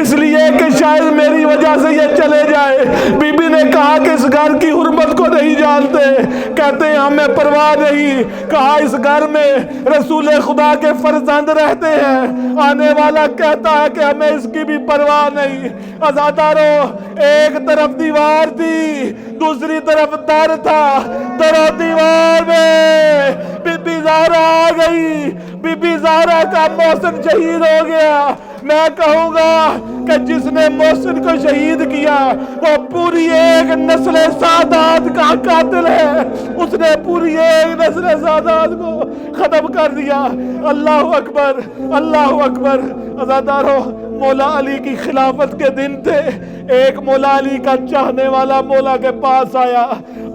اس لیے کہ شاید میری وجہ سے یہ چلے جائے۔ بی بی نے کہا کہ اس گھر کی حرمت کو نہیں جانتے، کہتے ہیں ہمیں پرواہ نہیں۔ کہا اس گھر میں رسول خدا کے فرزند رہتے ہیں، آنے والا کہتا ہے کہ ہمیں اس کی بھی پرواہ نہیں۔ عزادارو، ایک طرف دیوار تھی، دوسری طرف در تھا، در و دیوار میں بی بی زہرا آ گئی۔ بی بی زہرا کا محسن شہید ہو گیا۔ میں کہوں گا کہ جس نے محسن کو شہید کیا وہ پوری ایک نسل سادات کا قاتل ہے، اس نے پوری ایک نسل سادات کو ختم کر دیا۔ اللہ اکبر، اللہ اکبر۔ عزادارو، مولا علی کی خلافت کے دن تھے، ایک مولا علی کا چاہنے والا مولا کے پاس آیا،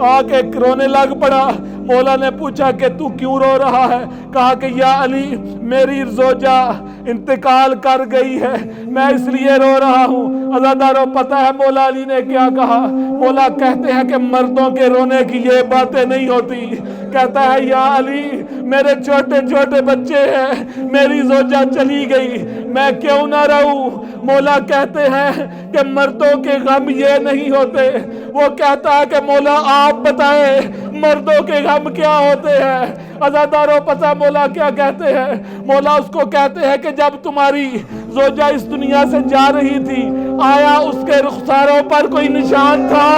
آ کے رونے لگ پڑا۔ مولا نے پوچھا کہ تو کیوں رو رہا ہے؟ کہا کہ یا علی، میری زوجہ انتقال کر گئی ہے، میں اس لیے رو رہا ہوں۔ عزادارو، پتہ ہے مولا علی نے کیا کہا؟ مولا کہتے ہیں کہ مردوں کے رونے کی یہ باتیں نہیں ہوتی۔ کہتا ہے یا علی، میرے چھوٹے چھوٹے بچے ہیں، میری زوجہ چلی گئی، میں کیوں نہ رہوں؟ مولا کہتے ہیں کہ مردوں کے غم یہ نہیں ہوتے۔ وہ کہتا ہے کہ مولا آپ بتائیں مردوں کے غم کیا ہوتے ہیں؟ عزادارو، پتہ مولا کیا کہتے ہیں؟ مولا اس کو کہتے ہیں کہ جب تمہاری زوجہ اس دنیا سے جا رہی تھی، آیا اس کے رخساروں پر کوئی نشان تھا؟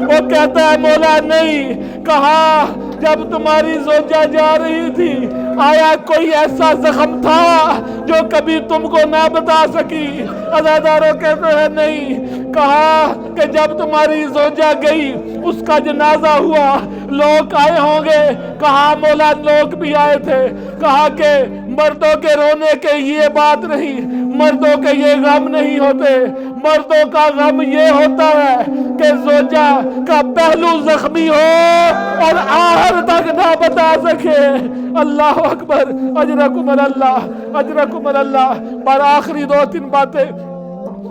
وہ کہتا ہے مولا نہیں۔ کہا جب تمہاری زوجہ جا رہی تھی، آیا کوئی ایسا زخم تھا جو کبھی تم کو نہ بتا سکی؟ عزادارو کہتے ہیں نہیں۔ کہا کہ جب تمہاری زوجہ گئی، اس کا جنازہ ہوا، لوگ آئے ہوں گے؟ کہا مولا لوگ بھی آئے تھے۔ کہا کہ مردوں کے رونے کے یہ بات نہیں، مردوں کے یہ غم نہیں ہوتے، مردوں کا غم یہ ہوتا ہے کہ زوجہ کا پہلو زخمی ہو اور آخر تک نہ بتا سکے۔ اللہ اکبر، اجرکم اللہ، اجرکم اللہ۔ پر آخری دو تین باتیں،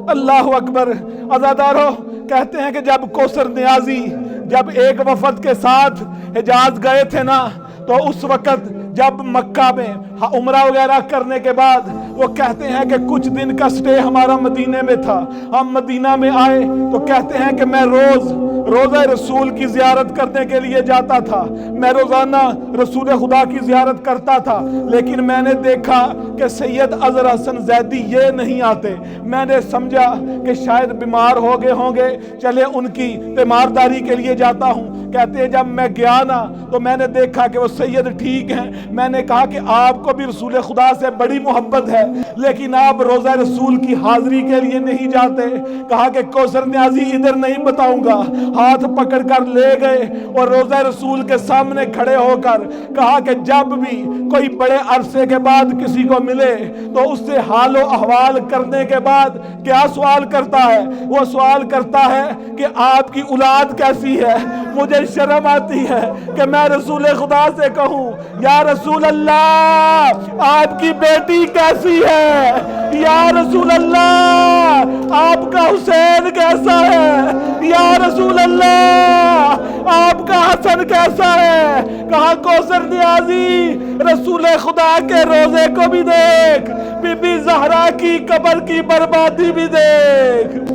اللہ اکبر۔ عزادارو، کہتے ہیں کہ جب کوثر نیازی جب ایک وفد کے ساتھ حجاز گئے تھے نا، تو اس وقت جب مکہ میں عمرہ وغیرہ کرنے کے بعد وہ کہتے ہیں کہ کچھ دن کا سٹے ہمارا مدینے میں تھا۔ ہم مدینہ میں آئے تو کہتے ہیں کہ میں روزہ رسول کی زیارت کرنے کے لیے جاتا تھا، میں روزانہ رسول خدا کی زیارت کرتا تھا، لیکن میں نے دیکھا کہ سید اظہر حسن زیدی یہ نہیں آتے۔ میں نے سمجھا کہ شاید بیمار ہو گئے ہوں گے، چلے ان کی تیمارداری کے لیے جاتا ہوں۔ کہتے ہیں جب میں گیا نا تو میں نے دیکھا کہ وہ سید ٹھیک ہیں۔ میں نے کہا کہ آپ کو بھی رسول خدا سے بڑی محبت ہے، لیکن آپ روزہ رسول کی حاضری کے لیے نہیں جاتے۔ کہا کہ کوثر نیازی ادھر نہیں بتاؤں گا۔ ہاتھ پکڑ کر لے گئے اور روزہ رسول کے سامنے کھڑے ہو کر کہا کہ جب بھی کوئی بڑے عرصے کے بعد کسی کو ملے تو اس سے حال و احوال کرنے کے بعد کیا سوال کرتا ہے؟ وہ سوال کرتا ہے کہ آپ کی اولاد کیسی ہے؟ مجھے شرم آتی ہے کہ میں رسول خدا سے کہوں یا رسول اللہ آپ کی بیٹی کیسی ہے، یا رسول اللہ آپ کا حسین کیسا ہے، یا رسول اللہ آپ کا حسن کیسا ہے۔ کہا کوثر نیازی رسول خدا کے روزے کو بھی دیکھ، بی بی زہرا کی قبر کی بربادی بھی دیکھ۔